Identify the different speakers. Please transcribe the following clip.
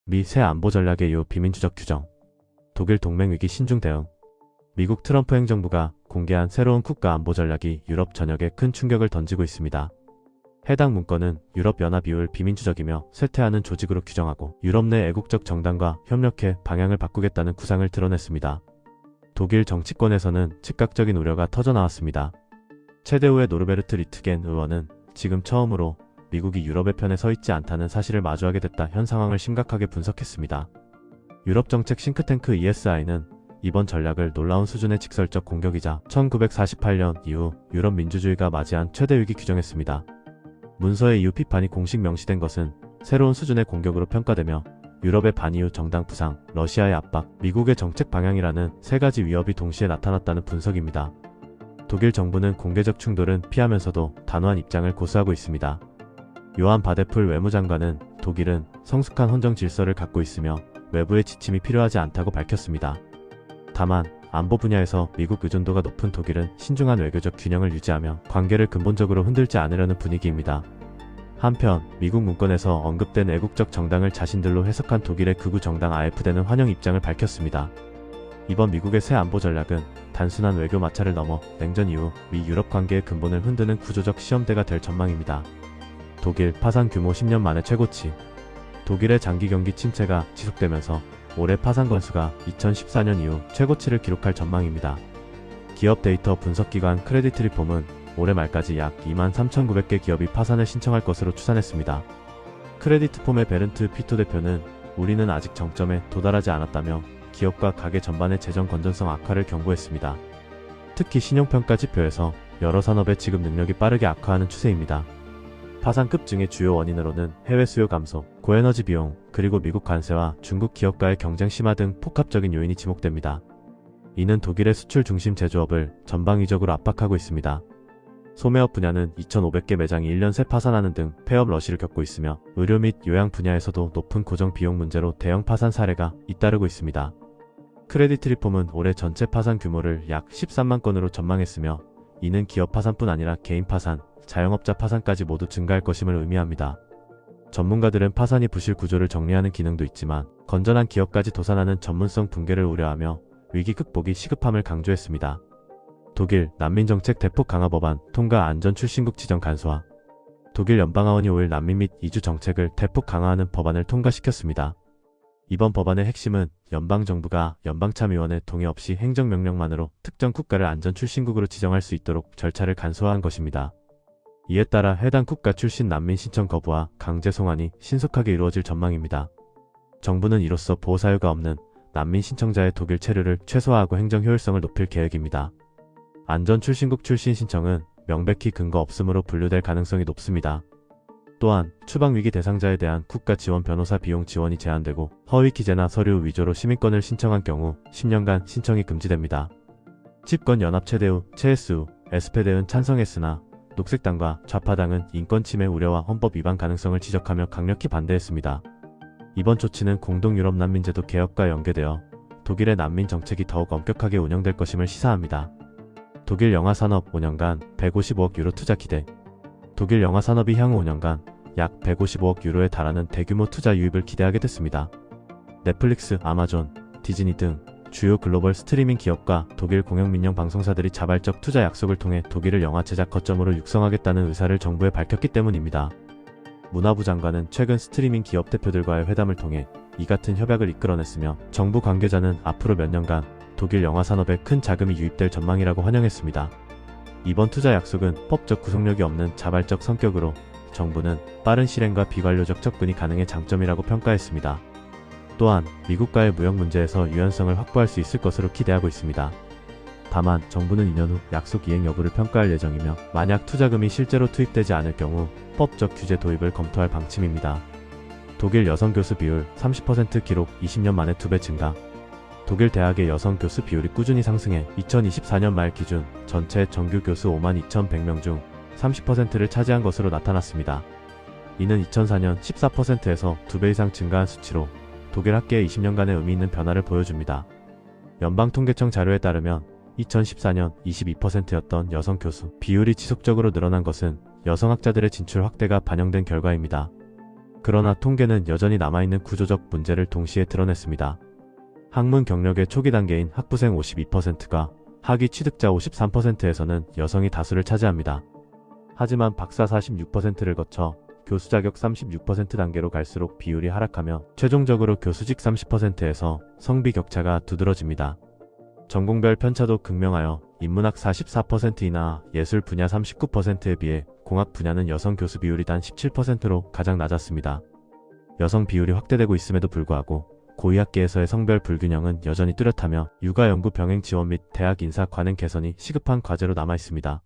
Speaker 1: 미 새 안보 전략의 이후 비민주적 규정. 독일 동맹 위기 신중 대응. 미국 트럼프 행정부가 공개한 새로운 국가 안보 전략이 유럽 전역에 큰 충격을 던지고 있습니다. 해당 문건은 유럽연합 이후를 비민주적이며 쇠퇴하는 조직으로 규정하고 유럽 내 애국적 정당과 협력해 방향을 바꾸겠다는 구상을 드러냈습니다. 독일 정치권에서는 즉각적인 우려가 터져나왔습니다. 체데우의 노르베르트 리트겐 의원은 지금 처음으로 미국이 유럽의 편에 서 있지 않다는 사실을 마주하게 됐다 현 상황을 심각하게 분석했습니다. 유럽 정책 싱크탱크 ESI는 이번 전략을 놀라운 수준의 직설적 공격이자 1948년 이후 유럽 민주주의가 맞이한 최대 위기 규정했습니다. 문서의 이후 비판이 공식 명시된 것은 새로운 수준의 공격으로 평가되며 유럽의 반이후 정당 부상, 러시아의 압박, 미국의 정책 방향이라는 세 가지 위협이 동시에 나타났다는 분석입니다. 독일 정부는 공개적 충돌은 피하면서도 단호한 입장을 고수하고 있습니다. 요한 바데풀 외무장관은 독일은 성숙한 헌정 질서를 갖고 있으며 외부의 지침이 필요하지 않다고 밝혔습니다. 다만 안보 분야에서 미국 의존도가 높은 독일은 신중한 외교적 균형을 유지하며 관계를 근본적으로 흔들지 않으려는 분위기입니다. 한편 미국 문건에서 언급된 애국적 정당을 자신들로 해석한 독일의 극우 정당 AfD는 환영 입장을 밝혔습니다. 이번 미국의 새 안보 전략은 단순한 외교 마찰을 넘어 냉전 이후 미 유럽 관계의 근본을 흔드는 구조적 시험대가 될 전망입니다. 독일 파산 규모 10년 만에 최고치. 독일의 장기 경기 침체가 지속되면서 올해 파산 건수가 2014년 이후 최고치를 기록할 전망입니다. 기업 데이터 분석기관 크레디트 리폼은 올해 말까지 약 23,900개 기업이 파산을 신청할 것으로 추산했습니다. 크레디트폼의 베른트 피토 대표는 우리는 아직 정점에 도달하지 않았다며 기업과 가계 전반의 재정 건전성 악화를 경고했습니다. 특히 신용평가 지표에서 여러 산업의 지급 능력이 빠르게 악화하는 추세입니다. 파산 급증의 주요 원인으로는 해외 수요 감소, 고에너지 비용, 그리고 미국 관세와 중국 기업과의 경쟁 심화 등 복합적인 요인이 지목됩니다. 이는 독일의 수출 중심 제조업을 전방위적으로 압박하고 있습니다. 소매업 분야는 2,500개 매장이 1년 새 파산하는 등 폐업 러시를 겪고 있으며 의료 및 요양 분야에서도 높은 고정 비용 문제로 대형 파산 사례가 잇따르고 있습니다. 크레디트 리폼은 올해 전체 파산 규모를 약 13만 건으로 전망했으며 이는 기업 파산뿐 아니라 개인 파산, 자영업자 파산까지 모두 증가할 것임을 의미합니다. 전문가들은 파산이 부실 구조를 정리하는 기능도 있지만 건전한 기업까지 도산하는 전문성 붕괴를 우려하며 위기 극복이 시급함을 강조했습니다. 독일 난민정책 대폭 강화 법안 통과 안전 출신국 지정 간소화. 독일 연방하원이 5일 난민 및 이주 정책을 대폭 강화하는 법안을 통과시켰습니다. 이번 법안의 핵심은 연방정부가 연방참의원의 동의 없이 행정명령만으로 특정 국가를 안전 출신국으로 지정할 수 있도록 절차를 간소화한 것입니다. 이에 따라 해당 국가 출신 난민 신청 거부와 강제 송환이 신속하게 이루어질 전망입니다. 정부는 이로써 보호 사유가 없는 난민 신청자의 독일 체류를 최소화하고 행정 효율성을 높일 계획입니다. 안전 출신국 출신 신청은 명백히 근거 없음으로 분류될 가능성이 높습니다. 또한 추방위기 대상자에 대한 국가 지원 변호사 비용 지원이 제한되고 허위 기재나 서류 위조로 시민권을 신청한 경우 10년간 신청이 금지됩니다. 집권 연합 체데우, 체에스우, SPD는 찬성했으나 녹색당과 좌파당은 인권 침해 우려와 헌법 위반 가능성을 지적하며 강력히 반대했습니다. 이번 조치는 공동 유럽 난민제도 개혁과 연계되어 독일의 난민 정책이 더욱 엄격하게 운영될 것임을 시사합니다. 독일 영화 산업 5년간 155억 유로 투자 기대. 독일 영화 산업이 향후 5년간 약 155억 유로에 달하는 대규모 투자 유입을 기대하게 됐습니다. 넷플릭스, 아마존, 디즈니 등 주요 글로벌 스트리밍 기업과 독일 공영민영 방송사들이 자발적 투자 약속을 통해 독일을 영화 제작 거점으로 육성하겠다는 의사를 정부에 밝혔기 때문입니다. 문화부 장관은 최근 스트리밍 기업 대표들과의 회담을 통해 이 같은 협약을 이끌어냈으며 정부 관계자는 앞으로 몇 년간 독일 영화 산업에 큰 자금이 유입될 전망이라고 환영했습니다. 이번 투자 약속은 법적 구속력이 없는 자발적 성격으로 정부는 빠른 실행과 비관료적 접근이 가능해 장점이라고 평가했습니다. 또한 미국과의 무역 문제에서 유연성을 확보할 수 있을 것으로 기대하고 있습니다. 다만 정부는 2년 후 약속 이행 여부를 평가할 예정이며 만약 투자금이 실제로 투입되지 않을 경우 법적 규제 도입을 검토할 방침입니다. 독일 여성 교수 비율 30% 기록 20년 만에 2배 증가. 독일 대학의 여성 교수 비율이 꾸준히 상승해 2024년 말 기준 전체 정규 교수 52,100명 중 30%를 차지한 것으로 나타났습니다. 이는 2004년 14%에서 2배 이상 증가한 수치로 독일 학계의 20년간의 의미 있는 변화를 보여줍니다. 연방통계청 자료에 따르면 2014년 22%였던 여성 교수 비율이 지속적으로 늘어난 것은 여성학자들의 진출 확대가 반영된 결과입니다. 그러나 통계는 여전히 남아있는 구조적 문제를 동시에 드러냈습니다. 학문 경력의 초기 단계인 학부생 52%가 학위 취득자 53%에서는 여성이 다수를 차지합니다. 하지만 박사 46%를 거쳐 교수 자격 36% 단계로 갈수록 비율이 하락하며 최종적으로 교수직 30%에서 성비 격차가 두드러집니다. 전공별 편차도 극명하여 인문학 44%이나 예술 분야 39%에 비해 공학 분야는 여성 교수 비율이 단 17%로 가장 낮았습니다. 여성 비율이 확대되고 있음에도 불구하고 고위학계에서의 성별 불균형은 여전히 뚜렷하며 육아 연구 병행 지원 및 대학 인사 관행 개선이 시급한 과제로 남아 있습니다.